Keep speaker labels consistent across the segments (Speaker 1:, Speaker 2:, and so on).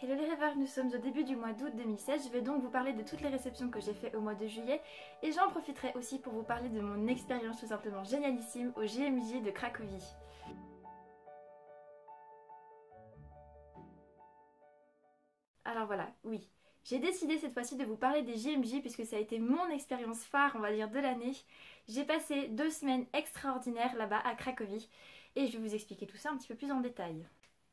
Speaker 1: Hello les rêveurs, nous sommes au début du mois d'août 2016, je vais donc vous parler de toutes les réceptions que j'ai fait au mois de juillet et j'en profiterai aussi pour vous parler de mon expérience tout simplement génialissime au JMJ de Cracovie. Alors voilà, oui, j'ai décidé cette fois-ci de vous parler des JMJ puisque ça a été mon expérience phare, on va dire, de l'année. J'ai passé 2 semaines extraordinaires là-bas à Cracovie et je vais vous expliquer tout ça un petit peu plus en détail.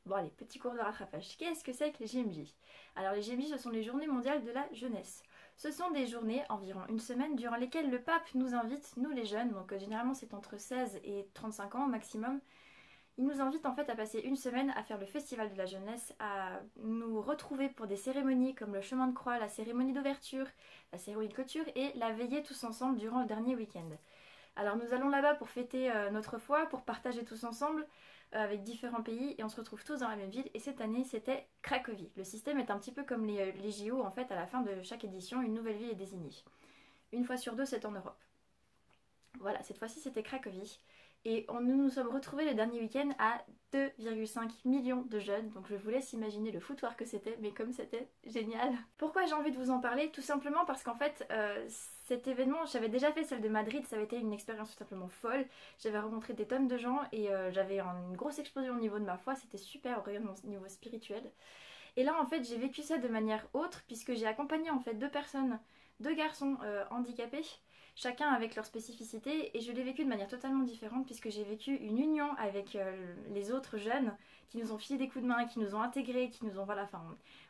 Speaker 1: Bon allez, petit cours de rattrapage. Qu'est-ce que c'est que les JMJ? Alors les JMJ, ce sont les Journées mondiales de la jeunesse. Ce sont des journées, environ une semaine, durant lesquelles le pape nous invite, nous les jeunes, donc généralement c'est entre 16 et 35 ans au maximum, il nous invite en fait à passer une semaine à faire le festival de la jeunesse, à nous retrouver pour des cérémonies comme le chemin de croix, la cérémonie d'ouverture, la cérémonie de clôture et la veillée tous ensemble durant le dernier week-end. Alors nous allons là-bas pour fêter notre foi, pour partager tous ensemble avec différents pays et on se retrouve tous dans la même ville et cette année c'était Cracovie. Le système est un petit peu comme les JO en fait, à la fin de chaque édition une nouvelle ville est désignée. Une fois sur deux c'est en Europe. Voilà, cette fois-ci c'était Cracovie. Et nous nous sommes retrouvés le dernier week-end à 2,5 millions de jeunes. Donc je vous laisse imaginer le foutoir que c'était, mais comme c'était génial. Pourquoi j'ai envie de vous en parler? Tout simplement parce qu'en fait, cet événement, j'avais déjà fait celle de Madrid, ça avait été une expérience tout simplement folle. J'avais rencontré des tonnes de gens et j'avais une grosse explosion au niveau de ma foi, c'était super au niveau spirituel. Et là en fait j'ai vécu ça de manière autre puisque j'ai accompagné en fait deux garçons handicapés, chacun avec leur spécificité et je l'ai vécu de manière totalement différente puisque j'ai vécu une union avec les autres jeunes qui nous ont filé des coups de main, qui nous ont intégrés, qui nous ont voilà, enfin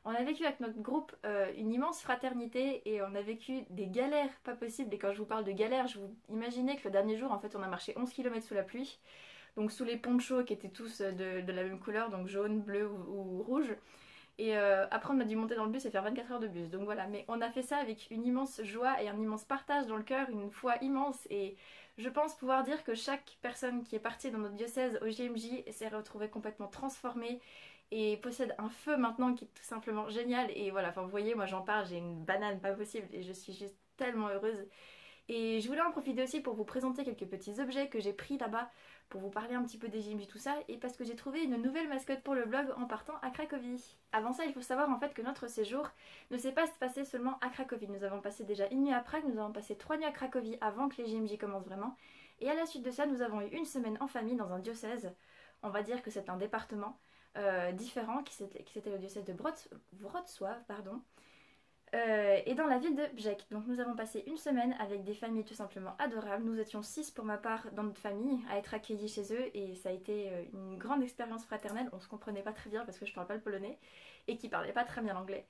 Speaker 1: on a vécu avec notre groupe une immense fraternité et on a vécu des galères pas possibles et quand je vous parle de galères, je vous imaginez que le dernier jour en fait on a marché 11 km sous la pluie. Donc sous les ponchos qui étaient tous de la même couleur, donc jaune, bleu ou rouge. Et après on a dû monter dans le bus et faire 24 heures de bus. Donc voilà, mais on a fait ça avec une immense joie et un immense partage dans le cœur, une foi immense. Et je pense pouvoir dire que chaque personne qui est partie dans notre diocèse au JMJ s'est retrouvée complètement transformée et possède un feu maintenant qui est tout simplement génial. Et voilà, enfin vous voyez, moi j'en parle, j'ai une banane pas possible et je suis juste tellement heureuse. Et je voulais en profiter aussi pour vous présenter quelques petits objets que j'ai pris là-bas pour vous parler un petit peu des JMJ tout ça et parce que j'ai trouvé une nouvelle mascotte pour le blog en partant à Cracovie. Avant ça, il faut savoir en fait que notre séjour ne s'est pas passé seulement à Cracovie. Nous avons passé déjà une nuit à Prague, nous avons passé 3 nuits à Cracovie avant que les JMJ commencent vraiment. Et à la suite de ça, nous avons eu une semaine en famille dans un diocèse. On va dire que c'est un département différent qui c'était le diocèse de Wrocław, pardon. Et dans la ville de Bjek. Donc nous avons passé une semaine avec des familles tout simplement adorables. Nous étions 6 pour ma part dans notre famille à être accueillis chez eux et ça a été une grande expérience fraternelle. On se comprenait pas très bien parce que je parle pas le polonais et qui parlait pas très bien l'anglais.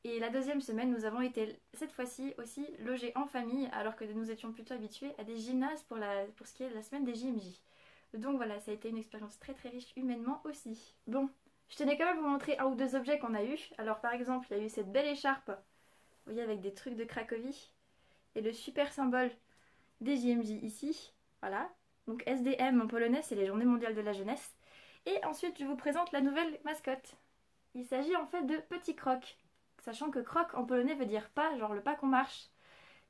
Speaker 1: Et la deuxième semaine, nous avons été cette fois-ci aussi logés en famille alors que nous étions plutôt habitués à des gymnases pour ce qui est de la semaine des JMJ. Donc voilà, ça a été une expérience très très riche humainement aussi. Bon, je tenais quand même à vous montrer un ou deux objets qu'on a eu. Alors par exemple, il y a eu cette belle écharpe. Vous voyez avec des trucs de Cracovie et le super symbole des JMJ ici, voilà. Donc SDM en polonais, c'est les Journées mondiales de la jeunesse. Et ensuite, je vous présente la nouvelle mascotte. Il s'agit en fait de Petit Croc, sachant que croc en polonais veut dire pas, genre le pas qu'on marche.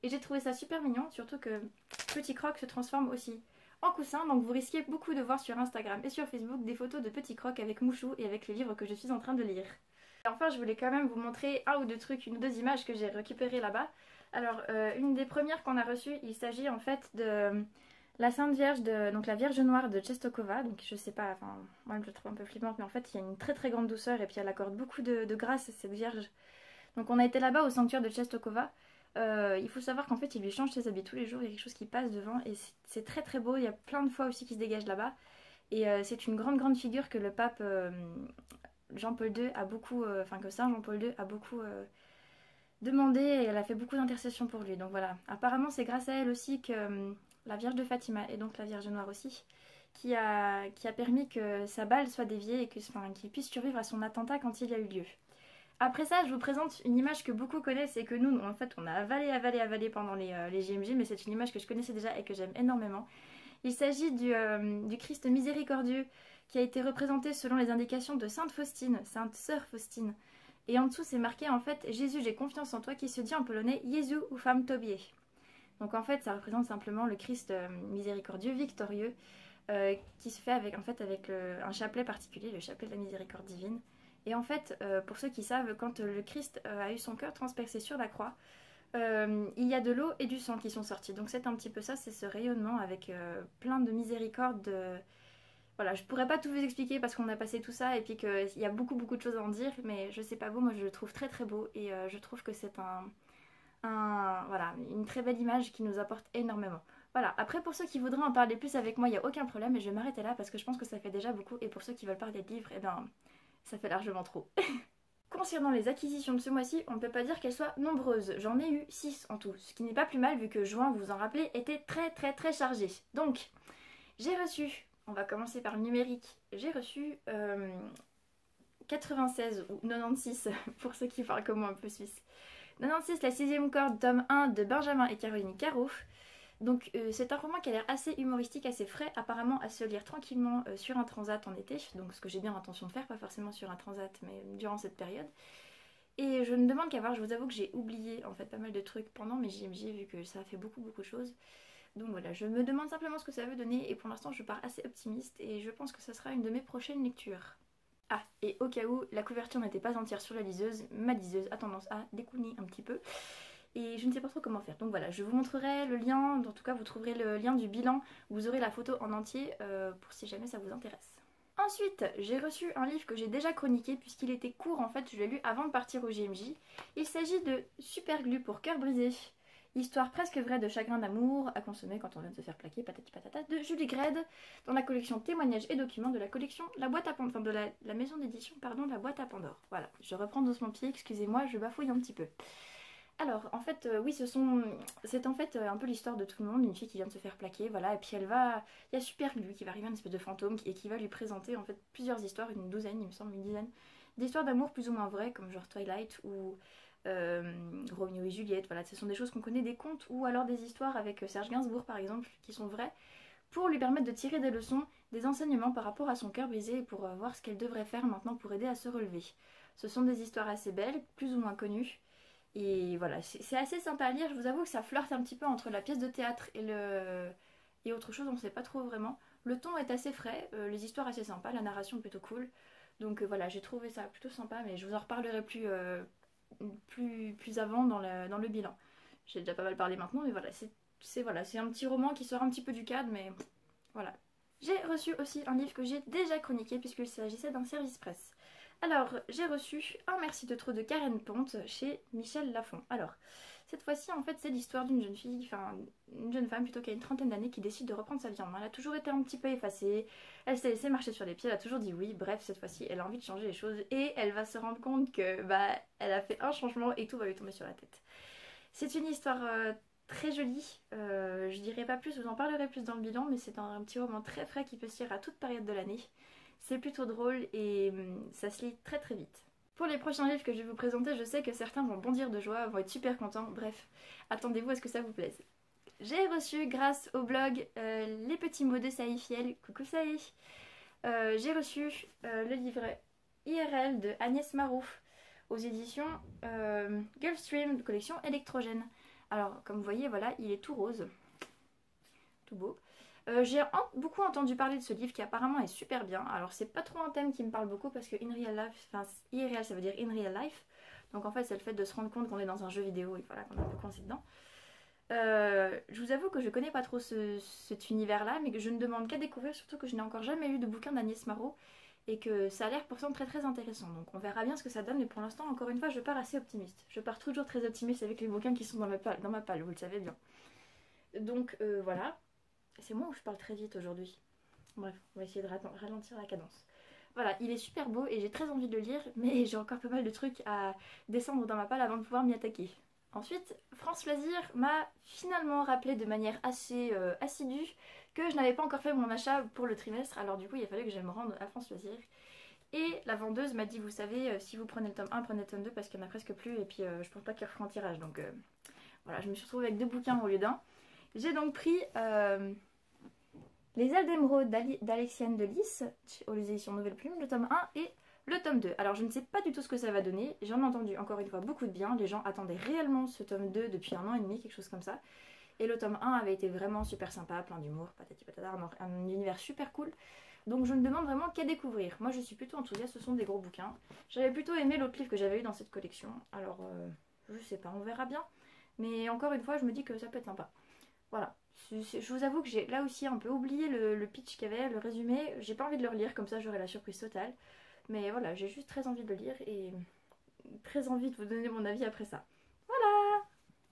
Speaker 1: Et j'ai trouvé ça super mignon, surtout que Petit Croc se transforme aussi en coussin, donc vous risquez beaucoup de voir sur Instagram et sur Facebook des photos de Petit Croc avec Mouchou et avec le livre que je suis en train de lire. Et enfin, je voulais quand même vous montrer un ou deux trucs, une ou deux images que j'ai récupérées là-bas. Alors, une des premières qu'on a reçues, il s'agit en fait de la Sainte Vierge, donc la Vierge Noire de Częstochowa. Donc je sais pas, enfin, moi je la trouve un peu flippante, mais en fait il y a une très très grande douceur et puis elle accorde beaucoup de grâce à cette Vierge. Donc on a été là-bas au sanctuaire de Częstochowa. Il faut savoir qu'en fait il lui change ses habits tous les jours, il y a quelque chose qui passe devant et c'est très très beau. Il y a plein de fois aussi qui se dégagent là-bas. Et c'est une grande grande figure que le pape Jean-Paul II a beaucoup, enfin que Saint Jean-Paul II a beaucoup demandé et elle a fait beaucoup d'intercessions pour lui. Donc voilà, apparemment c'est grâce à elle aussi que la Vierge de Fatima et donc la Vierge Noire aussi, qui a permis que sa balle soit déviée et qu'il puisse survivre à son attentat quand il y a eu lieu. Après ça, je vous présente une image que beaucoup connaissent et que nous, en fait, on a avalé pendant les JMJ, mais c'est une image que je connaissais déjà et que j'aime énormément. Il s'agit du Christ miséricordieux qui a été représenté selon les indications de Sainte Faustine, Sainte Sœur Faustine. Et en dessous c'est marqué en fait Jésus j'ai confiance en toi qui se dit en polonais Jezu ufam tobie. Donc en fait ça représente simplement le Christ miséricordieux, victorieux, qui se fait avec un chapelet particulier, le chapelet de la miséricorde divine. Et en fait, pour ceux qui savent, quand le Christ a eu son cœur transpercé sur la croix, il y a de l'eau et du sang qui sont sortis. Donc c'est un petit peu ça, c'est ce rayonnement avec plein de miséricorde. Voilà, je pourrais pas tout vous expliquer parce qu'on a passé tout ça et puis qu'il y a beaucoup de choses à en dire, mais je sais pas vous, moi je le trouve très beau et je trouve que c'est voilà, une très belle image qui nous apporte énormément. Voilà, après pour ceux qui voudraient en parler plus avec moi, il n'y a aucun problème et je vais m'arrêter là parce que je pense que ça fait déjà beaucoup et pour ceux qui veulent parler de livres, eh ben ça fait largement trop. Concernant les acquisitions de ce mois-ci, on ne peut pas dire qu'elles soient nombreuses. J'en ai eu 6 en tout, ce qui n'est pas plus mal vu que juin, vous vous en rappelez, était très chargé. Donc, j'ai reçu, on va commencer par le numérique, j'ai reçu 96 ou 96 pour ceux qui parlent comme moi un peu suisse. 96, la sixième corde, tome 1 de Benjamin et Caroline Caro. Donc c'est un roman qui a l'air assez humoristique, assez frais, apparemment à se lire tranquillement sur un transat en été, donc ce que j'ai bien l'intention de faire, pas forcément sur un transat, mais durant cette période. Et je ne demande qu'à voir, je vous avoue que j'ai oublié en fait pas mal de trucs pendant mes JMJ vu que ça a fait beaucoup de choses. Donc voilà, je me demande simplement ce que ça veut donner et pour l'instant je pars assez optimiste et je pense que ça sera une de mes prochaines lectures. Ah, et au cas où la couverture n'était pas entière sur la liseuse, ma liseuse a tendance à découler un petit peu. Et je ne sais pas trop comment faire. Donc voilà, je vous montrerai le lien, en tout cas vous trouverez le lien du bilan, vous aurez la photo en entier pour si jamais ça vous intéresse. Ensuite, j'ai reçu un livre que j'ai déjà chroniqué puisqu'il était court, en fait je l'ai lu avant de partir au JMJ. Il s'agit de Superglue pour cœur brisé. Histoire presque vraie de chagrin d'amour à consommer quand on vient de se faire plaquer, patati patata, de Julie Gredd, dans la collection Témoignages et documents de la collection La Boîte à Pandore, enfin de la maison d'édition, pardon, La Boîte à Pandore. Voilà, je reprends doucement pied, excusez-moi, je bafouille un petit peu. Alors, en fait, oui, c'est en fait un peu l'histoire de tout le monde, une fille qui vient de se faire plaquer, voilà, et puis il y a Superglue qui va arriver, une espèce de fantôme, et qui va lui présenter en fait plusieurs histoires, une douzaine, il me semble, une dizaine, d'histoires d'amour plus ou moins vraies, comme genre Twilight ou Roméo et Juliette, voilà, ce sont des choses qu'on connaît des contes, ou alors des histoires avec Serge Gainsbourg par exemple, qui sont vraies, pour lui permettre de tirer des leçons, des enseignements par rapport à son cœur brisé, et pour voir ce qu'elle devrait faire maintenant pour aider à se relever. Ce sont des histoires assez belles, plus ou moins connues, et voilà, c'est assez sympa à lire, je vous avoue que ça flirte un petit peu entre la pièce de théâtre et autre chose, on ne sait pas trop vraiment. Le ton est assez frais, les histoires assez sympas, la narration plutôt cool. Donc voilà, j'ai trouvé ça plutôt sympa, mais je vous en reparlerai plus avant dans le bilan. J'ai déjà pas mal parlé maintenant, mais voilà, c'est un petit roman qui sort un petit peu du cadre, mais voilà. J'ai reçu aussi un livre que j'ai déjà chroniqué puisqu'il s'agissait d'un service presse. Alors, j'ai reçu Un merci de trop de Karen Ponte chez Michel Lafon. Alors, cette fois-ci, en fait, c'est l'histoire d'une jeune fille, enfin, une jeune femme plutôt qui a une trentaine d'années qui décide de reprendre sa vie en main. Elle a toujours été un petit peu effacée, elle s'est laissée marcher sur les pieds, elle a toujours dit oui. Bref, cette fois-ci, elle a envie de changer les choses et elle va se rendre compte que, elle a fait un changement et tout va lui tomber sur la tête. C'est une histoire très jolie, je dirais pas plus, je vous en parlerai plus dans le bilan, mais c'est un petit roman très frais qui peut se lire à toute période de l'année. C'est plutôt drôle et ça se lit très vite. Pour les prochains livres que je vais vous présenter, je sais que certains vont bondir de joie, vont être super contents, bref, attendez-vous à ce que ça vous plaise. J'ai reçu grâce au blog Les Petits Mots de Saï Fiel, coucou Saï. J'ai reçu le livret IRL de Agnès Marouf aux éditions Gulfstream, collection électrogène. Alors, comme vous voyez, voilà, il est tout rose, tout beau. J'ai beaucoup entendu parler de ce livre qui apparemment est super bien. Alors, c'est pas trop un thème qui me parle beaucoup parce que in real life, enfin, IRL ça veut dire in real life. Donc, en fait, c'est le fait de se rendre compte qu'on est dans un jeu vidéo et voilà, qu'on est un peu coincé dedans. Je vous avoue que je connais pas trop cet univers-là, mais que je ne demande qu'à découvrir, surtout que je n'ai encore jamais lu de bouquin d'Agnès Marot et que ça a l'air pourtant très intéressant. Donc on verra bien ce que ça donne, mais pour l'instant, encore une fois, je pars assez optimiste. Je pars toujours très optimiste avec les bouquins qui sont dans ma palle, vous le savez bien. Donc voilà. C'est moi où je parle très vite aujourd'hui. Bref, on va essayer de ralentir la cadence. Voilà, il est super beau et j'ai très envie de le lire, mais j'ai encore pas mal de trucs à descendre dans ma palle avant de pouvoir m'y attaquer. Ensuite, France Loisir m'a finalement rappelé de manière assez assidue que je n'avais pas encore fait mon achat pour le trimestre, alors du coup il a fallu que j'aille me rendre à France Loisir. Et la vendeuse m'a dit, vous savez, si vous prenez le tome 1, prenez le tome 2 parce qu'il n'y en a presque plus et puis je pense pas qu'il refera un tirage. Donc voilà, je me suis retrouvée avec 2 bouquins au lieu d'un. J'ai donc pris Les ailes d'émeraude d'Alexiane de Lys aux éditions Nouvelle Plume, le tome 1 et le tome 2. Alors je ne sais pas du tout ce que ça va donner, j'en ai entendu encore une fois beaucoup de bien, les gens attendaient réellement ce tome 2 depuis 1 an et demi, quelque chose comme ça. Et le tome 1 avait été vraiment super sympa, plein d'humour, patati patata, un univers super cool. Donc je ne demande vraiment qu'à découvrir. Moi je suis plutôt enthousiaste, ce sont des gros bouquins. J'avais plutôt aimé l'autre livre que j'avais eu dans cette collection. Alors je sais pas, on verra bien. Mais encore une fois je me dis que ça peut être sympa. Voilà. Je vous avoue que j'ai là aussi un peu oublié le pitch qu'il y avait, le résumé. J'ai pas envie de le relire, comme ça j'aurai la surprise totale. Mais voilà, j'ai juste très envie de le lire et très envie de vous donner mon avis après ça.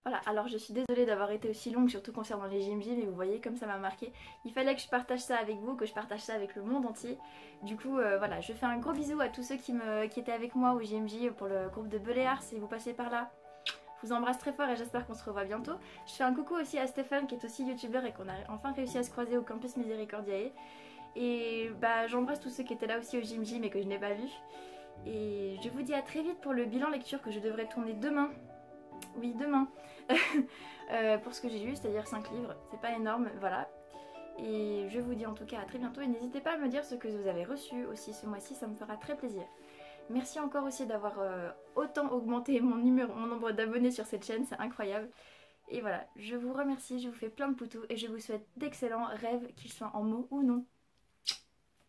Speaker 1: Voilà, alors je suis désolée d'avoir été aussi longue, surtout concernant les JMJ, mais vous voyez comme ça m'a marqué. Il fallait que je partage ça avec vous, que je partage ça avec le monde entier. Du coup, voilà, je fais un gros bisou à tous ceux qui étaient avec moi au JMJ pour le groupe de Beléars, si vous passez par là. Je vous embrasse très fort et j'espère qu'on se revoit bientôt. Je fais un coucou aussi à Stéphane qui est aussi youtubeur et qu'on a enfin réussi à se croiser au campus Miséricordiae. Et bah j'embrasse tous ceux qui étaient là aussi au JMJ mais que je n'ai pas vu. Et je vous dis à très vite pour le bilan lecture que je devrais tourner demain. Oui, demain. Pour ce que j'ai lu, c'est-à-dire 5 livres. C'est pas énorme, voilà. Et je vous dis en tout cas à très bientôt. Et n'hésitez pas à me dire ce que vous avez reçu aussi ce mois-ci, ça me fera très plaisir. Merci encore aussi d'avoir autant augmenté mon nombre d'abonnés sur cette chaîne, c'est incroyable. Et voilà, je vous remercie, je vous fais plein de poutous et je vous souhaite d'excellents rêves, qu'ils soient en mots ou non.